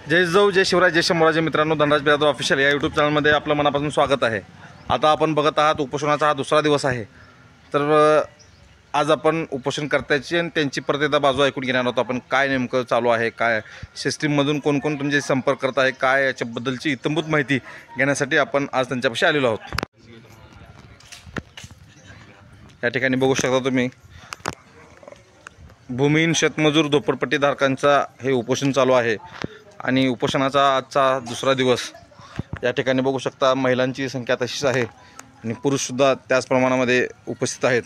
जय जिजाऊ जय शिवराय जय शंभूराजे. मित्रांनो, धनराज बिरादर ऑफिशियल या यूट्यूब चॅनलमध्ये आपलं मनापासून स्वागत आहे. आता आपण बघत आहात उपोषणाचा हा दुसरा दिवस आहे. तर आज आपण उपोषणकर्त्याची आणि त्यांची परत एकदा बाजू ऐकून घेणार आहोत. आपण काय नेमकं चालू आहे, काय सिस्टीममधून कोण कोण तुमचे संपर्क करत आहे, काय याच्याबद्दलची इत्थंभूत माहिती घेण्यासाठी आपण आज त्यांच्यापाशी आलेलो आहोत. या ठिकाणी बघू शकता तुम्ही भूमिहीन शेतमजूर झोपडपट्टीधारकांचा हे उपोषण चालू आहे आणि उपोषणाचा आजचा दुसरा दिवस. या ठिकाणी बघू शकता महिलांची संख्या तशीच आहे आणि पुरुषसुद्धा त्याच प्रमाणामध्ये उपस्थित आहेत.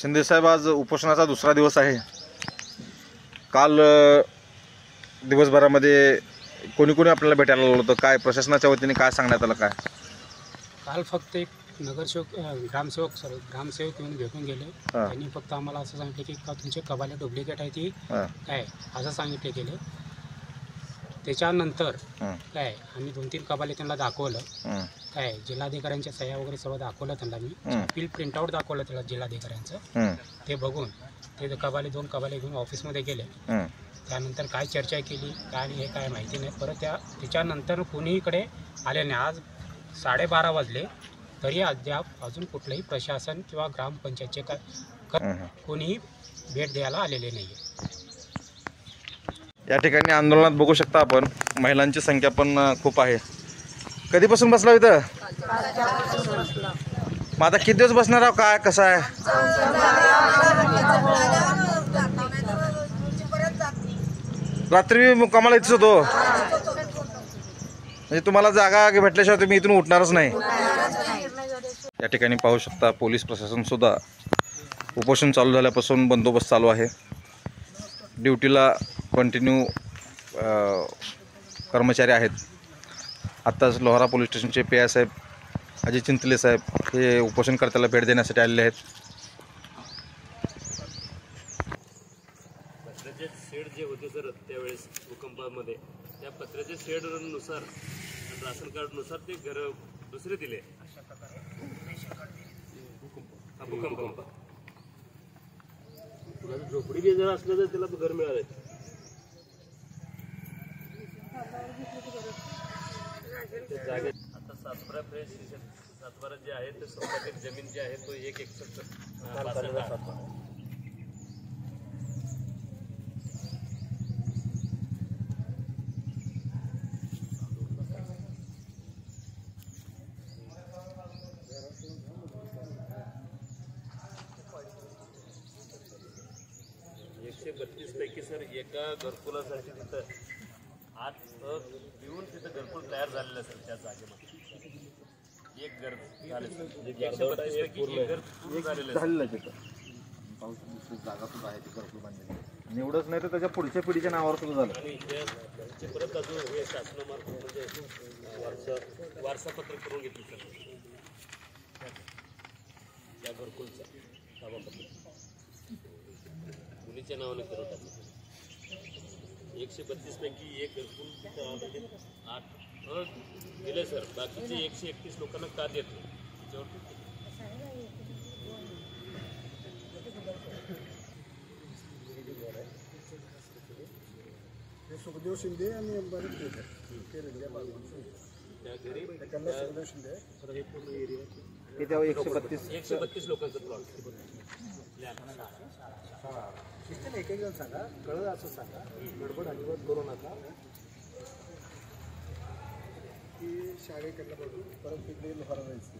शिंदेसाहेब, आज उपोषणाचा दुसरा दिवस आहे. काल दिवसभरामध्ये कोणी कोणी आपल्याला भेटायला आलं होतं? काय प्रशासनाच्या वतीने काय सांगण्यात आलं? काय काल फक्त एक नगरसेवक ग्रामसेवक येऊन भेटून गेले. त्यांनी फक्त आम्हाला असं सांगितलं की का तुमचे कबाले डुप्लिकेट आहे ती काय असं सांगितले गेले. त्याच्यानंतर काय आम्ही 2-3 कबाले त्यांना दाखवलं. काय जिल्हाधिकाऱ्यांच्या सह्या वगैरे सर्व दाखवलं त्यांना. मी बिल प्रिंटआउट दाखवलं त्याला जिल्हाधिकाऱ्यांचं. ते बघून ते 2 कबाले घेऊन ऑफिसमध्ये गेले. त्यानंतर काय चर्चा केली काय नाही हे काय माहिती नाही. परत त्याच्यानंतर कोणी इकडे आले नाही. आज 12:30 वाजले तरी अद्याप अजून कुठलंही प्रशासन किंवा ग्रामपंचायतचे कोणीही भेट द्यायला आलेले नाही. या ठिकाणी आंदोलनात बघू शकता आपण महिलांची संख्या पण खूप आहे. कधीपासून बसला इथं? मग आता किती दिवस बसणार आहोत? काय कसं आहे? रात्री मुक्कामाला इथंच होतो म्हणजे तुम्हाला जागा भेटल्याशिवाय तुम्ही इथून उठणारच नाही. या ठिकाणी पाहू शकता पोलीस प्रशासन सुद्धा उपोषण चालू झाल्यापासून बंदोबस्त चालू आहे. ड्युटीला कंटिन्यू कर्मचारी आहेत. आत्ताच लोहारा पोलीस स्टेशनचे PI साहेब अजय चिंतले साहेब हे उपोषणकर्त्याला भेट देण्यासाठी आलेले आहेत. पत्र्याचे शेड जे होते सर त्यावेळेस भूकंपामध्ये, त्या पत्र्याच्या शेडनुसार राशन कार्डनुसार ते घर दुसरे दिले. भूकंप झोपडी बी जर असलं तर त्याला घर मिळालं. आता सातबारा जे आहे ते स्वतःची जमीन जी आहे तो 1 एकर 132 पैकी सर एका घरकुलासाठी तिथं 8 देऊन तिथं घरकुल तयार झालेलं सर. त्या जागेमध्ये एक घर झाले. 132 पैकी एक घर झालेलं तिथं. जागा सुद्धा आहे ती घरकुल बांधलेली. एवढंच नाही तर त्याच्या पुढच्या पिढीच्या नावावर सुद्धा झालं. आणि त्यांचे परत अजून हे शासनामार्फत म्हणजे वारसापत्र करून घेतलं सर त्या घरकुलचा ताबापत्र मुलीच्या नावाने करून टाकलं. 132 पैकी एक घरकुल 8 दिले सर. बाकीचे 131 लोकांना का देत नाही त्याच्यावर सुखदेव शिंदे आणि किती 132 लोकांचं प्लॉट. एक जण सांगा, कळलं असं सांगा, गडबड अजिबात करू नका की शाळेकडनं बघू परत तिकडे लोहारा जायचं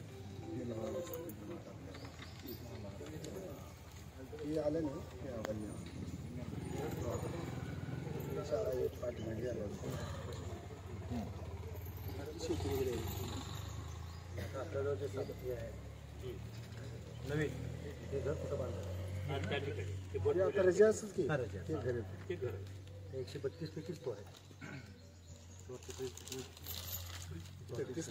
हे आलं नाही ते आवाज शाळा एक पाठीमागे आला शेती वगैरे आपल्याला जे आहे नवीन ते घर कुठं बांधलं त्या ठिकाणी आता रजा असंच की ते घर 132 पैकीच तो आहे. 32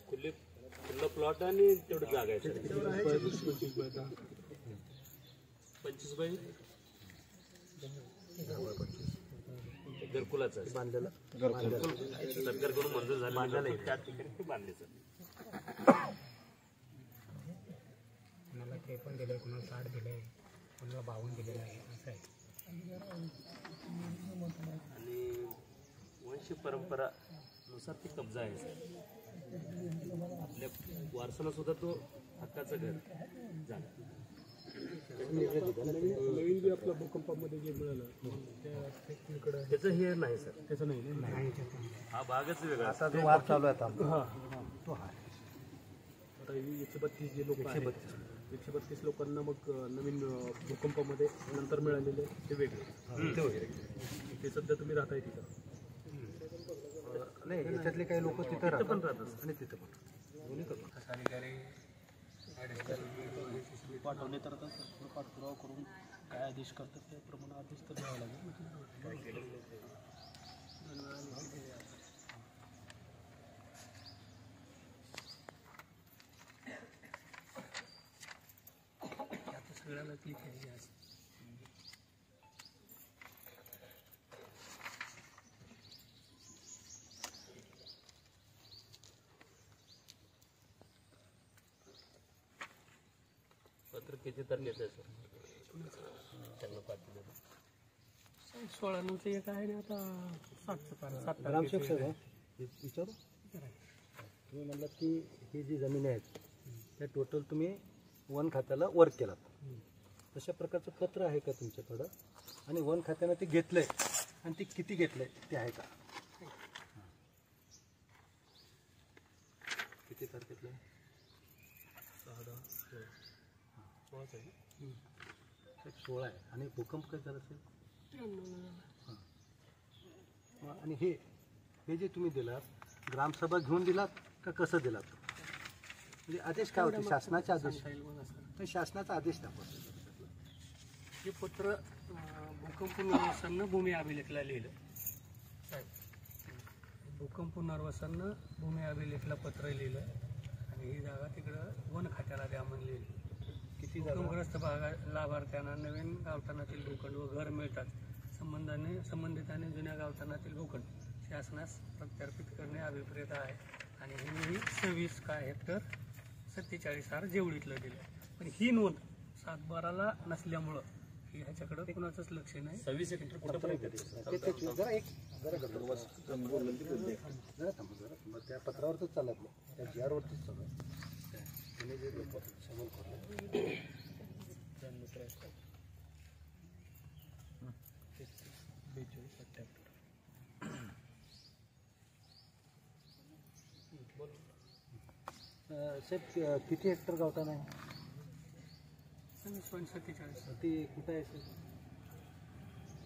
खुल्लं प्लॉट आणि तेवढं जागा आहे. 25 बाय घरकुलाचं बांधलेलं सरकारकडून मंजूर झालं त्या ठिकाणी ते बांधले सर. 53 दिले, कोणाला 60 दिले, कोणाला 52 दिलेलं आहे, असं आहे. आणि वंश परंपरानुसार ती कब्जा आहे सर. आपल्या वारसाला सुद्धा तो हक्काचं घर झालं. नवीन बी आपल्या भूकंपामध्ये जे मिळालं त्याकडे त्याचं हे नाही सर, त्याचं नाही हा भागच वेगळा. असा जो वाद चालू आहे आता तो हा आता 132 जे लोक आहेत 132 लोकांना मग नवीन भूकंपामध्ये नंतर मिळालेले ते वेगळे ते सध्या तुम्ही राहताय तिथं. नाही याच्यातले काही लोक तिथं राहतात पण राहतात आणि तिथं पण दोन्ही करतात. अधिकारी पाठवले तर आता थोडं पाठपुरावा करून काय आदेश करतात त्याप्रमाणे आदेश तर द्यावा लागेल. आता सगळ्याला ती पाहिजे असं. पत्र किती तारखेचं आहे सर? त्यांना पाठवलं 16 नंतर एक आहे ना आता 7 ग्रामसेवक साहेब विचारू तुम्ही म्हणलात की ही जी जमिनी आहेत त्या टोटल तुम्ही वन खात्याला वर्क केलात. तशा प्रकारचं पत्र आहे का तुमच्याकडं आणि वन खात्यानं ते घेतलंय आणि ते किती घेतलंय ते आहे का? किती तारखेतलं 16 आहे आणि भूकंप काय झाला असेल आणि हे जे तुम्ही दिलात ग्रामसभा घेऊन दिलात का कसं दिलात म्हणजे आदेश काय होते शासनाचे आदेश तर शासनाचा आदेश दाखवा. हे पत्र भूकंप पुनर्वसननं भूमी अभिलेखला लिहिलं साहेब. भूकंप पुनर्वसननं भूमी अभिलेखला पत्र लिहिलं आणि ही जागा तिकडं वन खात्याला द्या म्हणून लिहिली. किती भूकंपग्रस्त भागा लाभार्थ्यांना नवीन गावठाणातील भूखंड व घर मिळतात. संबंधितांनी जुन्या गावठाणातील भूखंड शासनास प्रत्यार्पित करणे अभिप्रेत आहे आणि हे 26 हेक्टर 47 आर जेवढीतलं दिलं. पण ही नोंद 7/12ला नसल्यामुळं की ह्याच्याकडं कुणाचंच लक्ष नाही. 26 हेक्टर कुठंपर्यंत जरा थांबा त्या पत्रावरच चालत नाही त्या जी आरवरतीच चालू तुम्ही जे समोर करतो साहेब किती हेक्टर गावठाण आहे 27.47 ते कुठं आहे साहेब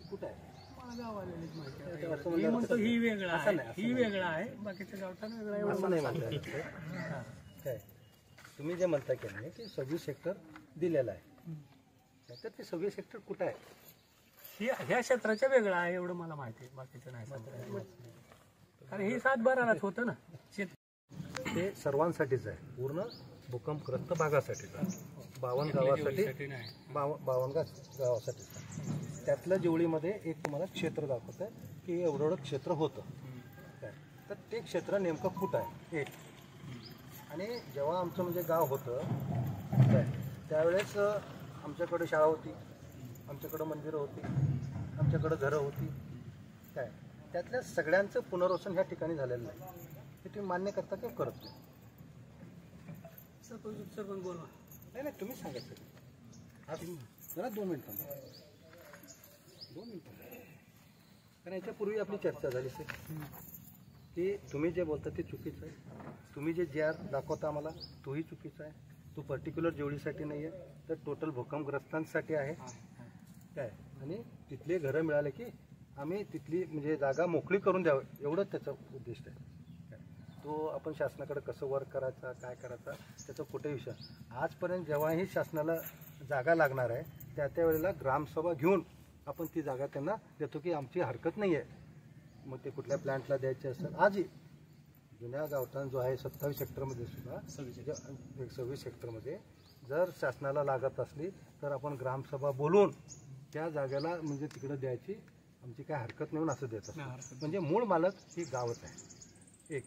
कुठं आहे मला गाव आलेलीच माहिती आहे. असं ही म्हणलं म्हणतो ही वेगळा असं आहे, नाही, असं ही वेगळा आहे, बाकीचं गावठाण वेगळा आहे. असं नाही म्हणता येत साहेब. काय तुम्ही जे म्हणता की नाही की 26 हेक्टर दिलेलं आहे तर ते 26 हेक्टर कुठं आहे ह्या क्षेत्राच्या वेगळा आहे एवढं मला माहिती आहे, बाकीचं नाही सांगता येत. कारण हे 7/12लाच होतं ना शेत. ते सर्वांसाठीच आहे पूर्ण भूकंपग्रस्त भागासाठीच आहे 52 गावासाठी नाही 52 गावासाठी त्यातल्या जेवढीमध्ये एक तुम्हाला क्षेत्र दाखवत आहे की एवढं क्षेत्र होतं काय तर ते क्षेत्र नेमकं कुठं आहे एक आणि जेव्हा आमचं म्हणजे गाव होतं काय त्यावेळेस आमच्याकडं शाळा होती आमच्याकडं मंदिरं होती आमच्याकडं घरं होती काय त्यातल्या सगळ्यांचं पुनर्वसन ह्या ठिकाणी झालेलं नाही हे तुम्ही मान्य करता किंवा करत नाही सरपंच बोलवा. नाही नाही तुम्ही सांगायचं आज जरा 2 मिनिटं 2 मिनिटं कारण याच्यापूर्वी आपली चर्चा झाली सर की तुम्ही जे बोलता ते चुकीचं आहे तुम्ही जे जी आर दाखवता आम्हाला तोही चुकीचा आहे तो पर्टिक्युलर जेवढीसाठी नाही आहे तर टोटल भूकंपग्रस्तांसाठी आहे काय आणि तिथले घरं मिळाले की आम्ही तिथली म्हणजे जागा मोकळी करून द्यावं एवढंच त्याचा उद्दिष्ट आहे तो आपण शासनाकडे कसं वर्क करायचा काय करायचा त्याचा कुठे विषय आजपर्यंत जेव्हाही शासनाला जागा लागणार आहे त्या वेळेला ग्रामसभा घेऊन आपण ती जागा त्यांना देतो की आमची हरकत नाही आहे मग ते कुठल्या प्लॅन्टला द्यायचे असेल आजही जुन्या गावठाण जो आहे 27 हेक्टरमध्ये सुद्धा 26 हेक्टरमध्ये जर शासनाला लागत असली तर आपण ग्रामसभा बोलवून त्या जागेला म्हणजे तिकडं द्यायची आमची काय हरकत नाही असं देत असतो म्हणजे मूळ मालक ही गावच आहे एक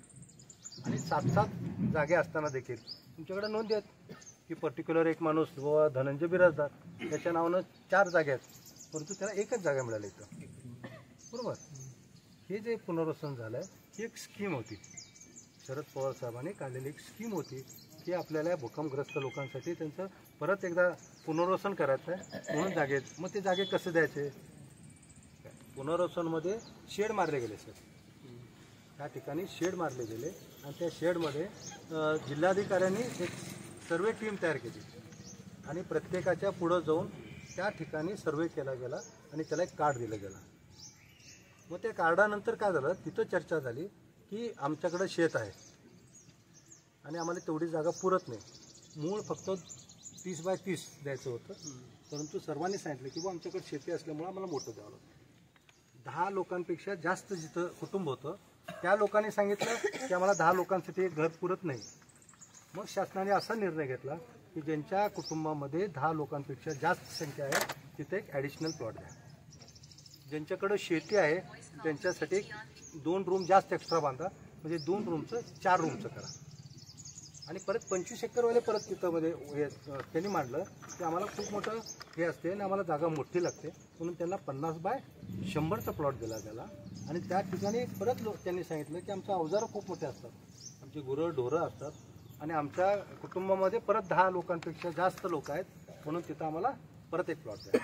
आणि 7 जागे असताना देखील तुमच्याकडे नोंद आहेत की की पर्टिक्युलर एक माणूस व धनंजय बिराजदार त्याच्या नावानं 4 जागा आहेत, परंतु त्याला एकच जागा मिळाली इथं, बरोबर. हे जे पुनर्वसन झालं आहे ही एक स्कीम होती, शरद पवार साहेबांनी काढलेली एक स्कीम होती की आपल्याला भूकंपग्रस्त लोकांसाठी त्यांचं परत एकदा पुनर्वसन करायचं आहे म्हणून जागेत. मग ते जागे कसे द्यायचे? पुनर्वसनमध्ये शेड मारले गेले सर, त्या ठिकाणी शेड मारले गेले आणि त्या शेडमध्ये जिल्हाधिकाऱ्यांनी एक सर्वे टीम तयार केली आणि प्रत्येकाच्या पुढं जाऊन त्या ठिकाणी सर्वे केला गेला आणि त्याला एक कार्ड दिलं गेलं. मग त्या कार्डानंतर काय झालं, तिथं चर्चा झाली की आमच्याकडं शेत आहे आणि आम्हाला तेवढी जागा पुरत नाही, मूळ फक्त 30 बाय 30 द्यायचं होतं, परंतु सर्वांनी सांगितलं की बुवा आमच्याकडे शेती असल्यामुळं आम्हाला मोठं द्यावं लागतं. 10 लोकांपेक्षा जास्त जिथं कुटुंब होतं त्या लोकांनी सांगितलं की आम्हाला 10 लोकांसाठी एक घर पुरत नाही. मग शासनाने असा निर्णय घेतला की ज्यांच्या कुटुंबामध्ये 10 लोकांपेक्षा जास्त संख्या आहे तिथे एक ॲडिशनल प्लॉट द्या. ज्यांच्याकडं शेती आहे त्यांच्यासाठी 2 रूम जास्त एक्स्ट्रा बांधा, म्हणजे 2 रूमचं 4 रूमचं करा. आणि परत 25 एकरवाले परत तिथं त्यांनी मांडलं की आम्हाला खूप मोठं हे असते आणि आम्हाला जागा मोठी लागते, म्हणून त्यांना 50 बाय 100चा प्लॉट दिला गेला. आणि त्या ठिकाणी परत त्यांनी सांगितलं की आमचं अवजारं खूप मोठे असतात, आमची गुरं ढोरं असतात आणि आमच्या कुटुंबामध्ये परत 10 लोकांपेक्षा जास्त लोक आहेत, म्हणून तिथं आम्हाला परत एक प्लॉट द्या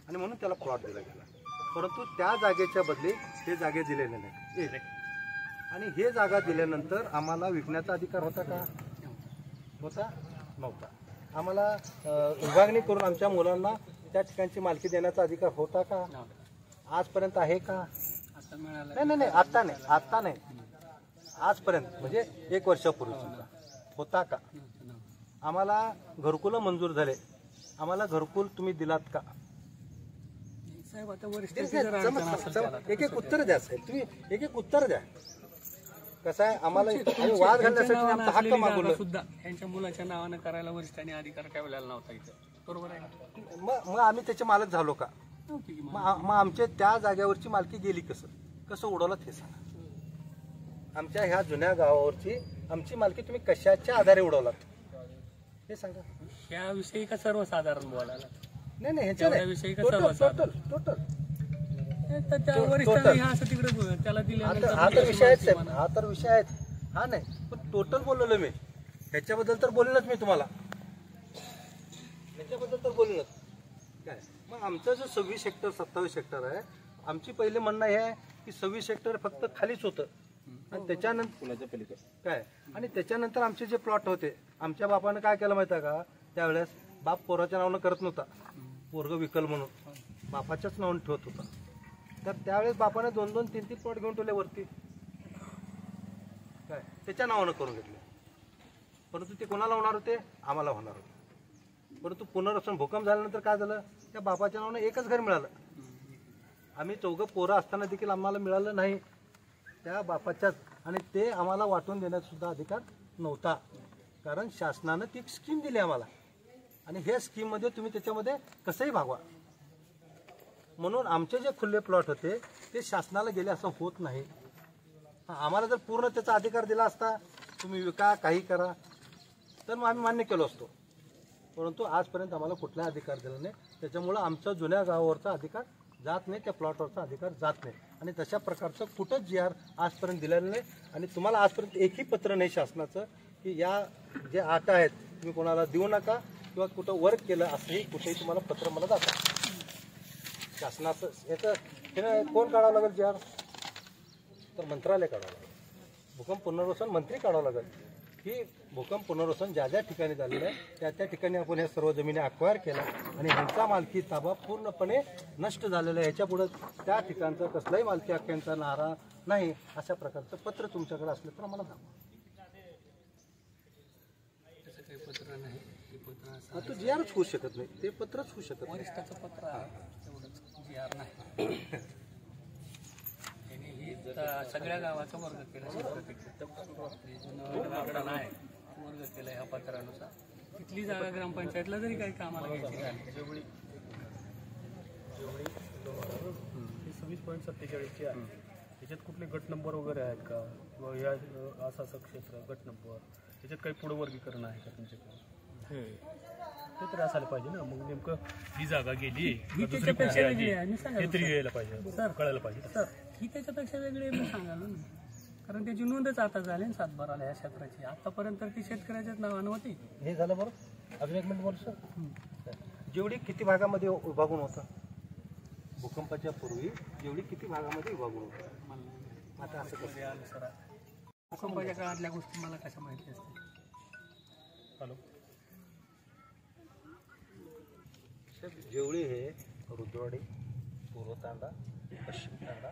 आणि म्हणून त्याला प्लॉट दिला गेला. परंतु त्या जागेच्या बदली हे जागे दिलेले नाही. आणि हे जागा दिल्यानंतर आम्हाला विकण्याचा अधिकार होता का? होता नव्हता. आम्हाला विभागणी करून आमच्या मुलांना त्या ठिकाणची मालकी देण्याचा अधिकार होता का? आजपर्यंत आहे का? नाही, आता नाही, आजपर्यंत म्हणजे 1 वर्षापूर्वी होता का? आम्हाला घरकुलं मंजूर झाले, आम्हाला घरकुल तुम्ही दिलात का? एक एक उत्तर द्या साहेब, तुम्ही एक एक उत्तर द्या. कसं आहे, आम्हाला वाद घालण्यासाठी आमचा हक्क मागवलं सुद्धा यांच्या मुलाच्या नावानं करायला वरिष्ठांनी अधिकार ठेवलेला नव्हता इथं, बरोबर आहे. मग आम्ही त्याचे मालक झालो का? मग आमच्या त्या जागेवरची मालकी गेली कसं उडवलं ते सांगा. आमच्या ह्या जुन्या गावावरची आमची मालकी तुम्ही कशाच्या आधारे उडवलात हे सांगा. याविषयी का सर्वसाधारण बोलायला? नाही ह्याच्या विषयी का सर्वसाधारण टोटल त्या वरिष्ठांनी ह्या असं तिकडे त्याला दिल्यानंतर हा तर विषय आहेत साहेब, हा तर विषय आहेत. हा नाही पण टोटल बोललो मी, ह्याच्याबद्दल तर बोललोच मी तुम्हाला, ह्याच्याबद्दल तर बोललोच काय. मग आमचा जो 26 हेक्टर 27 हेक्टर आहे, आमची पहिले म्हणणं हे आहे की 26 हेक्टर फक्त खालीच होतं आणि त्याच्यानंतर काय, आणि त्याच्यानंतर आमचे जे प्लॉट होते, आमच्या बापानं काय केलं माहिती आहे का, त्यावेळेस बाप पोराच्या नावानं करत नव्हता, पोरगं विकल म्हणून बापाच्याच नावानं ठेवत होता. तर त्यावेळेस बापाने 2-2, 3-3 प्लॉट घेऊन ठेवले वरती, काय त्याच्या नावानं करून घेतले. परंतु ते कोणाला होणार होते? आम्हाला होणार होते. परंतु पुनर्वसन भूकंप झाल्यानंतर काय झालं, त्या बापाच्या नावानं एकच घर मिळालं. आम्ही 4 पोरं असताना देखील आम्हाला मिळालं नाही त्या बापाच्याच, आणि ते आम्हाला वाटून देण्याचा सुद्धा अधिकार नव्हता, कारण शासनानं ती स्कीम दिली आम्हाला आणि ह्या स्कीममध्ये तुम्ही त्याच्यामध्ये कसंही भागवा. म्हणून आमचे जे खुले प्लॉट होते ते शासनाला गेले असं होत नाही. आम्हाला जर पूर्ण त्याचा अधिकार दिला असता, तुम्ही विका काही करा, तर मग आम्ही मान्य केलो असतो. परंतु आजपर्यंत आम्हाला कुठला अधिकार दिला नाही, त्याच्यामुळं आमच्या जुन्या गावावरचा अधिकार जात नाही, त्या प्लॉटवरचा अधिकार जात नाही. आणि तशा प्रकारचं कुठंच GR आजपर्यंत दिलेलं नाही. आणि तुम्हाला आजपर्यंत एकही पत्र नाही शासनाचं की या जे आटा आहेत तुम्ही कोणाला देऊ नका किंवा कुठं वर्क केलं असंही कुठेही तुम्हाला पत्र मला दाखवा. शासनाचं याचं हे कोण काढावं लागेल GR? तर मंत्रालय काढावं लागेल, भूकंप पुनर्वसन मंत्री काढावं लागेल की भूकंप पुनर्वसन ज्या ज्या ठिकाणी झालेलं आहे त्या त्या ठिकाणी आपण ह्या सर्व जमिनी अक्वायर केल्या आणि ह्यांचा मालकी ताबा पूर्णपणे नष्ट झालेला आहे, ह्याच्यापुढं त्या ठिकाणचा कसलाही मालकी हक्कांचा नारा नाही, अशा प्रकारचं पत्र तुमच्याकडे असलं तर आम्हाला दाखवा. तसं काही पत्र नाही, ते पत्र असं तो GRच होऊ शकत नाही, ते पत्रच होऊ शकत नाही. वरिष्ठाचं पत्र आहे तेवढंच, GR नाही. सगळ्या गावाचा वर्ग केला, जुनं आहे वर्ग केला ह्या पत्रानुसार. तिथली जागा ग्रामपंचायतला जरी काही कामाला घ्यायची झाली, 26.47 आहे. त्याच्यात कुठले गट नंबर वगैरे आहेत का, किंवा या असं क्षेत्र गट नंबर त्याच्यात काही पुढं वर्गीकरण आहे का तुमच्याकडे? ते तरी असायला पाहिजे ना. मग नेमकं ही जागा गेली का दुसरी त्याच्यापेक्षा कुठली वेगळी आली, आहे, मी सांगा हे तरी यायला पाहिजे, कळायला पाहिजे. सर ही त्याच्यापेक्षा वेगळी आहे, मी सांगालो ना. कारण त्याची नोंदच आता झाली ना सातबाराला या क्षेत्राची. आतापर्यंत ती शेतकऱ्याच्याच नावानं होती. हे झालं बरं. अजून एक मिनिट बोल सर. जेवढी किती भागामध्ये विभागून होतं भूकंपाच्या पूर्वी, जेवढी किती भागामध्ये विभागून होतं? आता असं कसं? त्यानुसार भूकंपाच्या काळातल्या गोष्टी मला कशा माहिती असते? हॅलो. जेवळी हे रुद्रवाडी, पूर्व तांडा, पश्चिम तांडा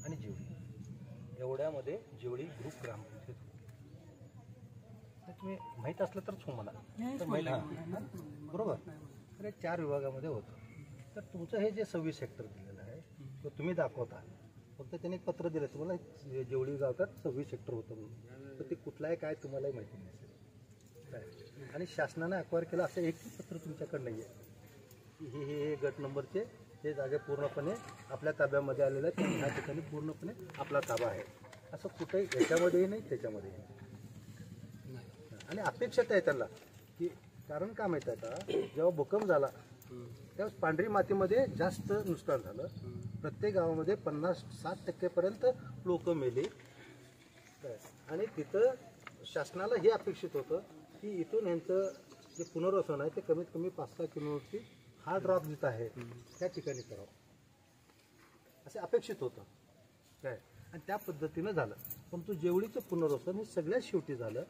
आणि जेवळी एवढ्यामध्ये जेवळी ग्रुप ग्रामपंचायत होती. तर तुम्ही माहीत असलं तरच हो मला. तर माहीत बरोबर. तर हे 4 विभागामध्ये होतं. तर तुमचं हे जे 26 हेक्टर दिलेलं आहे तो तुम्ही दाखवता. फक्त त्याने एक पत्र दिलं तुम्हाला जेवळी गावात 26 हेक्टर होतं म्हणून. तर ते कुठलं आहे काय तुम्हालाही माहिती नसेल काय. आणि शासनानं अक्वायर केलं असं एकही पत्र तुमच्याकडे नाही आहे. हे गट नंबरचे हे जागे पूर्णपणे आपल्या ताब्यामध्ये आलेले आहेत. ह्या ठिकाणी पूर्णपणे आपला ताबा आहे. असं कुठेही याच्यामध्येही नाही त्याच्यामध्येही नाही. आणि अपेक्षित आहे त्यांना की, कारण का माहीत आहे का, जेव्हा भूकंप झाला त्यावेळेस पांढरी मातीमध्ये जास्त नुकसान झालं. प्रत्येक गावामध्ये 50-60% लोक मेली. आणि तिथं शासनाला हे अपेक्षित होतं की इथून यांचं जे पुनर्वसन आहे ते कमीत कमी 5-6 किलोमीटरची हा ड्रॉप जिथं आहे त्या ठिकाणी करावं असे अपेक्षित होतं काय. आणि त्या पद्धतीनं झालं. परंतु जेवळीचं पुनर्वसन हे सगळ्यात शेवटी झालं.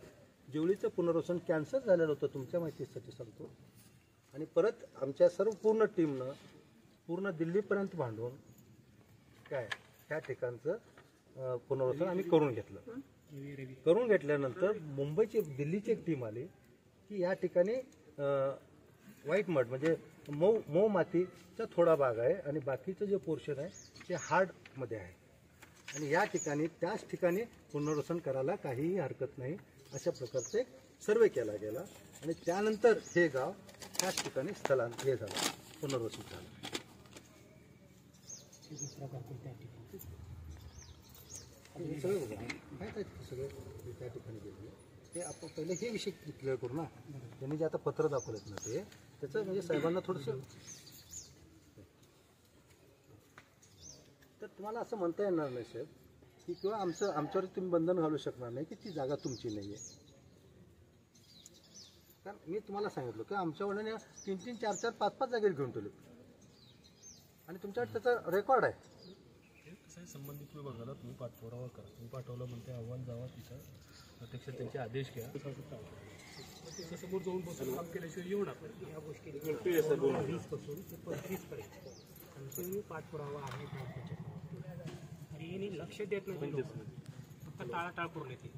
जेवळीचं पुनर्वसन कॅन्सल झालेलं होतं तुमच्या माहितीसाठी सांगतो. आणि परत आमच्या सर्व पूर्ण टीमनं पूर्ण दिल्लीपर्यंत भांडून काय ह्या ठिकाणचं पुनर्वसन आम्ही करून घेतलं. करून घेतल्यानंतर दिल्लीची एक टीम आली की या ठिकाणी व्हाईट मड म्हणजे मऊ मातीचा थोडा भाग आहे आणि बाकीचं जे पोर्शन आहे ते हार्डमध्ये आहे. आणि या ठिकाणी त्याच ठिकाणी पुनर्वसन करायला काहीही हरकत नाही अशा प्रकारचे एक सर्वे केला गेला. आणि त्यानंतर हे गाव त्याच ठिकाणी हे झालं, पुनर्वसन झालं. हे सगळं बघा माहीत आहे सगळं त्या ठिकाणी गेले. ते आपण पहिले हे विषय क्लिअर करू ना. त्यांनी जे आता पत्र दाखवलेत ना ते त्याचं म्हणजे साहेबांना थोडंसं. तर तुम्हाला असं म्हणता येणार नाही साहेब की किंवा आमच्यावर तुम्ही बंधन घालू शकणार नाही की ती जागा तुमची नाही आहे. कारण मी तुम्हाला सांगितलं की आमच्या वडिलांनी 3-3, 4-4, 5-5 जागेत घेऊन ठेवले आणि तुमच्याकडे त्याचा रेकॉर्ड आहे. संबंधित विभागाला तुम्ही पाठपुरावा करा. तुम्ही पाठवलं म्हणते आव्हान जावा तिथं प्रत्यक्ष त्यांचे आदेश घ्या. समोर जाऊन बसून काम केल्याशिवाय येऊ नका. या गोष्टी 20 ते 25 पर्यंत कंटिन्यू पाठपुरावा आहे. आणि यांनी लक्ष देत नाही, फक्त टाळाटाळ करून येते.